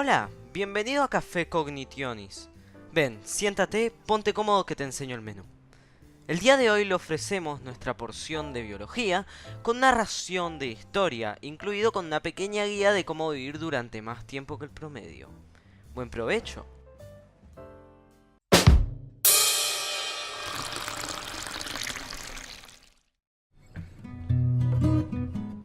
Hola, bienvenido a Café Cognitionis. Ven, siéntate, ponte cómodo que te enseño el menú. El día de hoy le ofrecemos nuestra porción de biología con narración de historia, incluido con una pequeña guía de cómo vivir durante más tiempo que el promedio. Buen provecho.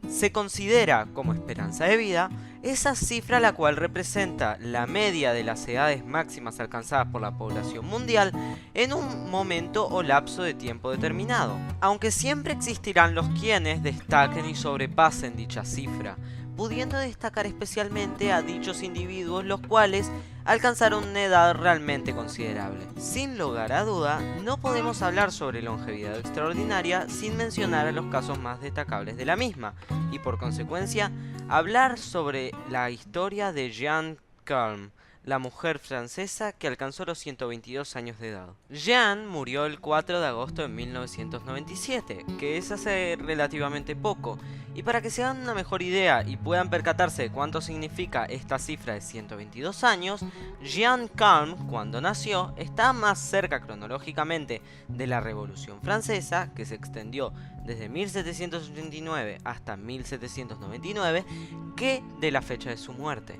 Se considera como esperanza de vida esa cifra la cual representa la media de las edades máximas alcanzadas por la población mundial en un momento o lapso de tiempo determinado, aunque siempre existirán los quienes destaquen y sobrepasen dicha cifra, pudiendo destacar especialmente a dichos individuos los cuales alcanzaron una edad realmente considerable. Sin lugar a duda, no podemos hablar sobre longevidad extraordinaria sin mencionar a los casos más destacables de la misma, y por consecuencia, hablar sobre la historia de Jeanne Calment, la mujer francesa que alcanzó los 122 años de edad. Jeanne murió el 4 de agosto de 1997, que es hace relativamente poco, y para que se hagan una mejor idea y puedan percatarse de cuánto significa esta cifra de 122 años, Jeanne Calment, cuando nació, está más cerca cronológicamente de la Revolución Francesa, que se extendió desde 1789 hasta 1799, que de la fecha de su muerte.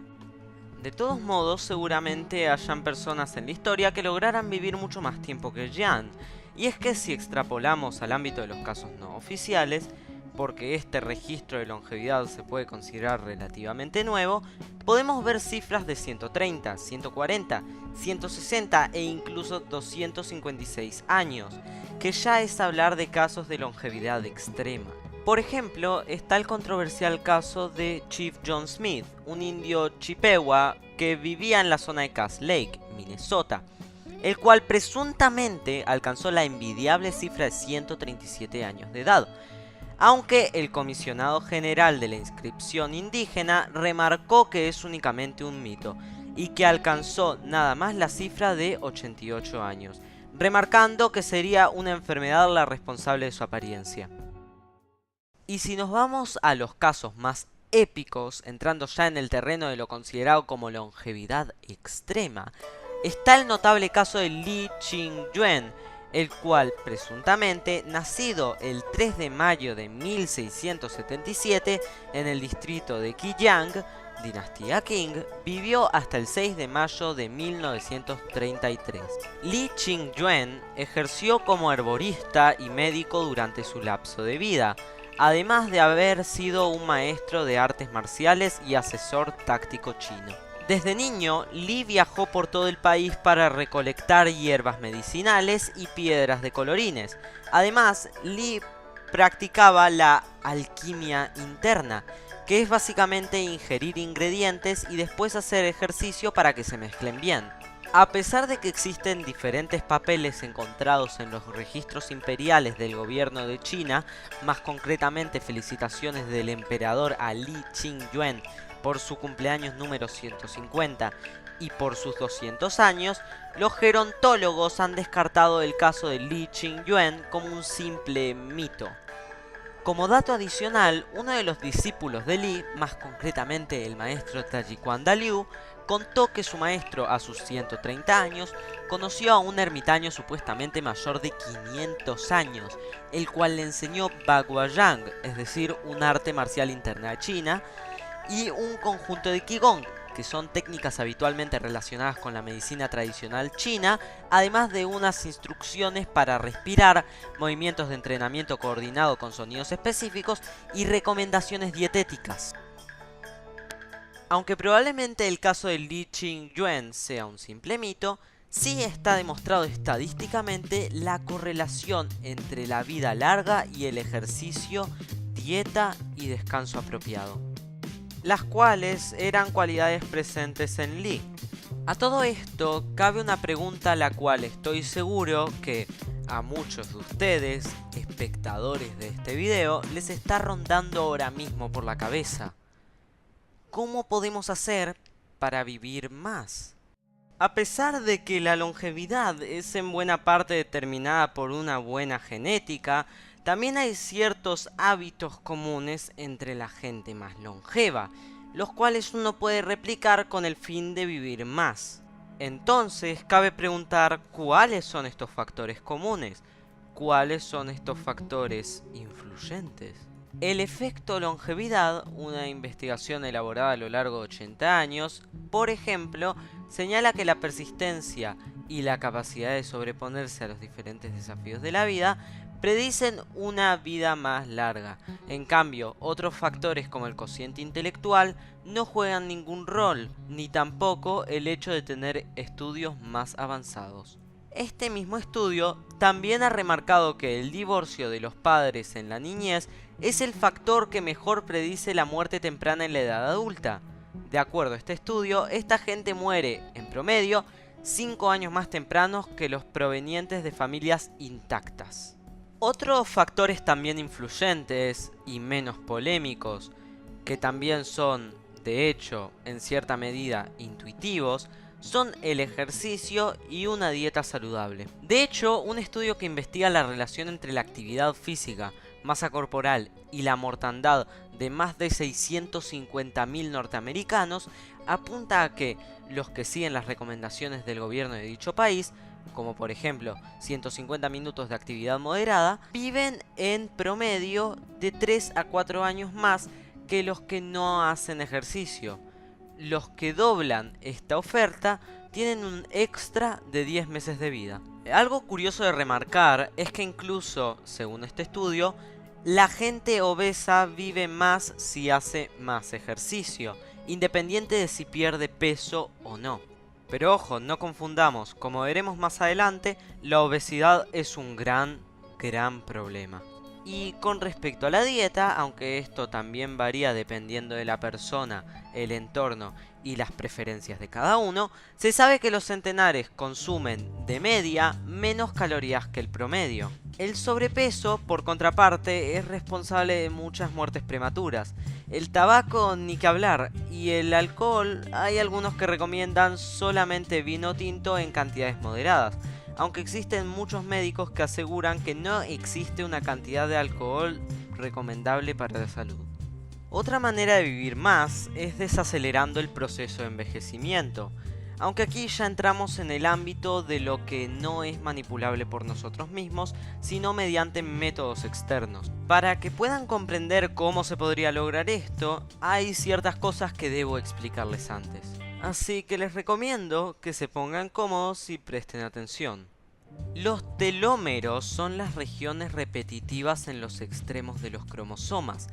De todos modos, seguramente hayan personas en la historia que lograran vivir mucho más tiempo que Jeanne, y es que si extrapolamos al ámbito de los casos no oficiales, porque este registro de longevidad se puede considerar relativamente nuevo, podemos ver cifras de 130, 140, 160 e incluso 256 años, que ya es hablar de casos de longevidad extrema. Por ejemplo, está el controversial caso de Chief John Smith, un indio chippewa que vivía en la zona de Cass Lake, Minnesota, el cual presuntamente alcanzó la envidiable cifra de 137 años de edad, aunque el comisionado general de la inscripción indígena remarcó que es únicamente un mito y que alcanzó nada más la cifra de 88 años, remarcando que sería una enfermedad la responsable de su apariencia. Y si nos vamos a los casos más épicos, entrando ya en el terreno de lo considerado como longevidad extrema, está el notable caso de Li Qingyuan, el cual presuntamente, nacido el 3 de mayo de 1677 en el distrito de Qiyang, dinastía Qing, vivió hasta el 6 de mayo de 1933. Li Qingyuan ejerció como herborista y médico durante su lapso de vida, además de haber sido un maestro de artes marciales y asesor táctico chino. Desde niño, Li viajó por todo el país para recolectar hierbas medicinales y piedras de colorines. Además, Li practicaba la alquimia interna, que es básicamente ingerir ingredientes y después hacer ejercicio para que se mezclen bien. A pesar de que existen diferentes papeles encontrados en los registros imperiales del gobierno de China, más concretamente felicitaciones del emperador a Li Qingyuan por su cumpleaños número 150 y por sus 200 años, los gerontólogos han descartado el caso de Li Qingyuan como un simple mito. Como dato adicional, uno de los discípulos de Li, más concretamente el maestro Tajiquan Liu, contó que su maestro a sus 130 años conoció a un ermitaño supuestamente mayor de 500 años, el cual le enseñó Baguazhang, es decir, un arte marcial interna china, y un conjunto de Qigong, que son técnicas habitualmente relacionadas con la medicina tradicional china, además de unas instrucciones para respirar, movimientos de entrenamiento coordinado con sonidos específicos y recomendaciones dietéticas. Aunque probablemente el caso de Li Qingyuan sea un simple mito, sí está demostrado estadísticamente la correlación entre la vida larga y el ejercicio, dieta y descanso apropiado, las cuales eran cualidades presentes en Li. A todo esto, cabe una pregunta la cual estoy seguro que a muchos de ustedes, espectadores de este video, les está rondando ahora mismo por la cabeza. ¿Cómo podemos hacer para vivir más? A pesar de que la longevidad es en buena parte determinada por una buena genética, también hay ciertos hábitos comunes entre la gente más longeva, los cuales uno puede replicar con el fin de vivir más. Entonces, cabe preguntar cuáles son estos factores comunes, cuáles son estos factores influyentes. El efecto longevidad, una investigación elaborada a lo largo de 80 años, por ejemplo, señala que la persistencia y la capacidad de sobreponerse a los diferentes desafíos de la vida predicen una vida más larga. En cambio, otros factores como el cociente intelectual no juegan ningún rol, ni tampoco el hecho de tener estudios más avanzados. Este mismo estudio también ha remarcado que el divorcio de los padres en la niñez es el factor que mejor predice la muerte temprana en la edad adulta. De acuerdo a este estudio, esta gente muere, en promedio, 5 años más tempranos que los provenientes de familias intactas. Otros factores también influyentes y menos polémicos, que también son, de hecho, en cierta medida intuitivos, son el ejercicio y una dieta saludable. De hecho, un estudio que investiga la relación entre la actividad física, masa corporal y la mortandad de más de 650.000 norteamericanos apunta a que los que siguen las recomendaciones del gobierno de dicho país, como por ejemplo 150 minutos de actividad moderada, viven en promedio de 3 a 4 años más que los que no hacen ejercicio. Los que doblan esta oferta tienen un extra de 10 meses de vida. Algo curioso de remarcar es que incluso, según este estudio, la gente obesa vive más si hace más ejercicio, independiente de si pierde peso o no. Pero ojo, no confundamos, como veremos más adelante, la obesidad es un gran problema. Y con respecto a la dieta, aunque esto también varía dependiendo de la persona, el entorno y las preferencias de cada uno, se sabe que los centenares consumen de media menos calorías que el promedio. El sobrepeso, por contraparte, es responsable de muchas muertes prematuras. El tabaco ni que hablar, y el alcohol, hay algunos que recomiendan solamente vino tinto en cantidades moderadas, aunque existen muchos médicos que aseguran que no existe una cantidad de alcohol recomendable para la salud. Otra manera de vivir más es desacelerando el proceso de envejecimiento, aunque aquí ya entramos en el ámbito de lo que no es manipulable por nosotros mismos, sino mediante métodos externos. Para que puedan comprender cómo se podría lograr esto, hay ciertas cosas que debo explicarles antes. Así que les recomiendo que se pongan cómodos y presten atención. Los telómeros son las regiones repetitivas en los extremos de los cromosomas.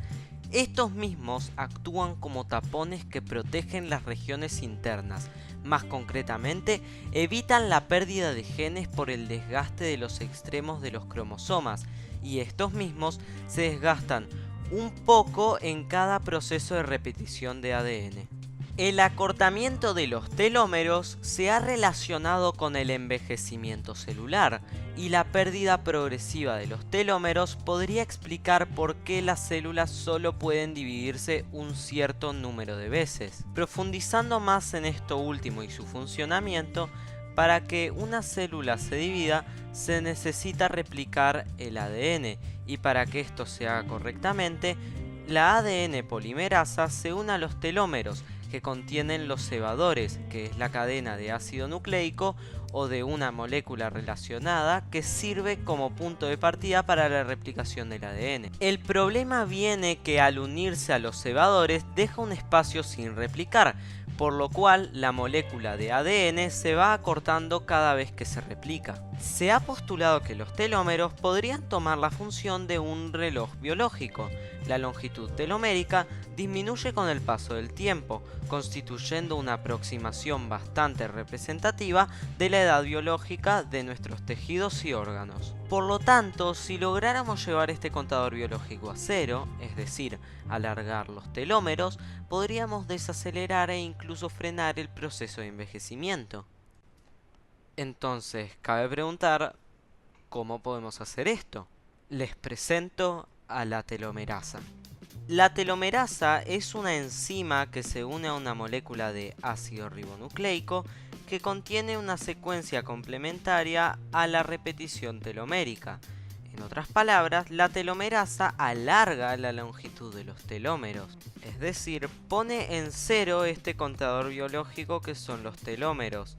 Estos mismos actúan como tapones que protegen las regiones internas. Más concretamente, evitan la pérdida de genes por el desgaste de los extremos de los cromosomas, y estos mismos se desgastan un poco en cada proceso de repetición de ADN. El acortamiento de los telómeros se ha relacionado con el envejecimiento celular, y la pérdida progresiva de los telómeros podría explicar por qué las células solo pueden dividirse un cierto número de veces. Profundizando más en esto último y su funcionamiento, para que una célula se divida se necesita replicar el ADN, y para que esto se haga correctamente, la ADN polimerasa se une a los telómeros, que contienen los cebadores, que es la cadena de ácido nucleico o de una molécula relacionada que sirve como punto de partida para la replicación del ADN. El problema viene que al unirse a los cebadores deja un espacio sin replicar, por lo cual la molécula de ADN se va acortando cada vez que se replica. Se ha postulado que los telómeros podrían tomar la función de un reloj biológico. La longitud telomérica disminuye con el paso del tiempo, constituyendo una aproximación bastante representativa de la edad biológica de nuestros tejidos y órganos. Por lo tanto, si lográramos llevar este contador biológico a cero, es decir, alargar los telómeros, podríamos desacelerar e incluso frenar el proceso de envejecimiento. Entonces, cabe preguntar, ¿cómo podemos hacer esto? Les presento a la telomerasa. La telomerasa es una enzima que se une a una molécula de ácido ribonucleico que contiene una secuencia complementaria a la repetición telomérica. En otras palabras, la telomerasa alarga la longitud de los telómeros, es decir, pone en cero este contador biológico que son los telómeros,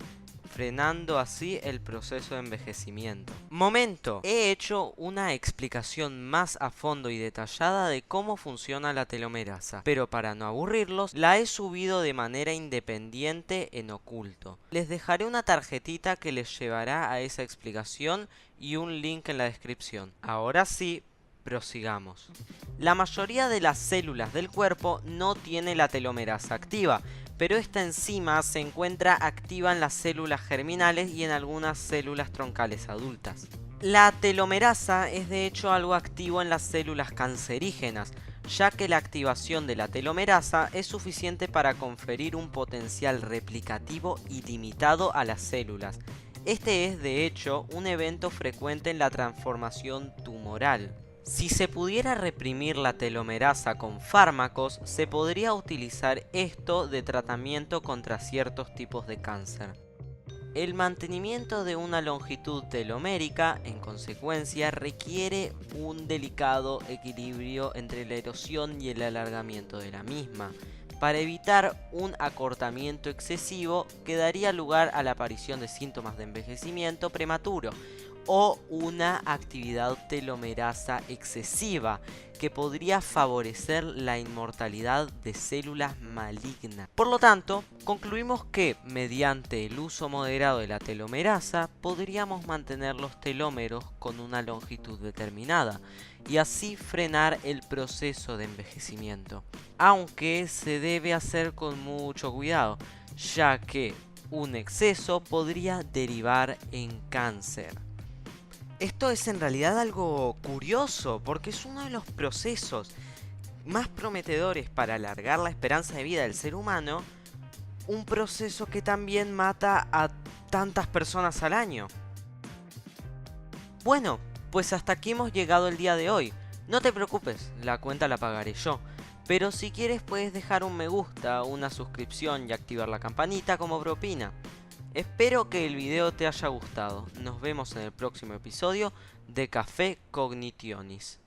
frenando así el proceso de envejecimiento. Momento, he hecho una explicación más a fondo y detallada de cómo funciona la telomerasa, pero para no aburrirlos, la he subido de manera independiente en oculto. Les dejaré una tarjetita que les llevará a esa explicación y un link en la descripción. Ahora sí, prosigamos. La mayoría de las células del cuerpo no tiene la telomerasa activa, pero esta enzima se encuentra activa en las células germinales y en algunas células troncales adultas. La telomerasa es de hecho algo activo en las células cancerígenas, ya que la activación de la telomerasa es suficiente para conferir un potencial replicativo ilimitado a las células. Este es de hecho un evento frecuente en la transformación tumoral. Si se pudiera reprimir la telomerasa con fármacos, se podría utilizar esto de tratamiento contra ciertos tipos de cáncer. El mantenimiento de una longitud telomérica, en consecuencia, requiere un delicado equilibrio entre la erosión y el alargamiento de la misma, para evitar un acortamiento excesivo que daría lugar a la aparición de síntomas de envejecimiento prematuro, o una actividad telomerasa excesiva que podría favorecer la inmortalidad de células malignas. Por lo tanto, concluimos que mediante el uso moderado de la telomerasa podríamos mantener los telómeros con una longitud determinada y así frenar el proceso de envejecimiento, aunque se debe hacer con mucho cuidado, ya que un exceso podría derivar en cáncer. Esto es en realidad algo curioso, porque es uno de los procesos más prometedores para alargar la esperanza de vida del ser humano, un proceso que también mata a tantas personas al año. Bueno, pues hasta aquí hemos llegado el día de hoy. No te preocupes, la cuenta la pagaré yo. Pero si quieres puedes dejar un me gusta, una suscripción y activar la campanita como propina. Espero que el video te haya gustado. Nos vemos en el próximo episodio de Café Cognitionis.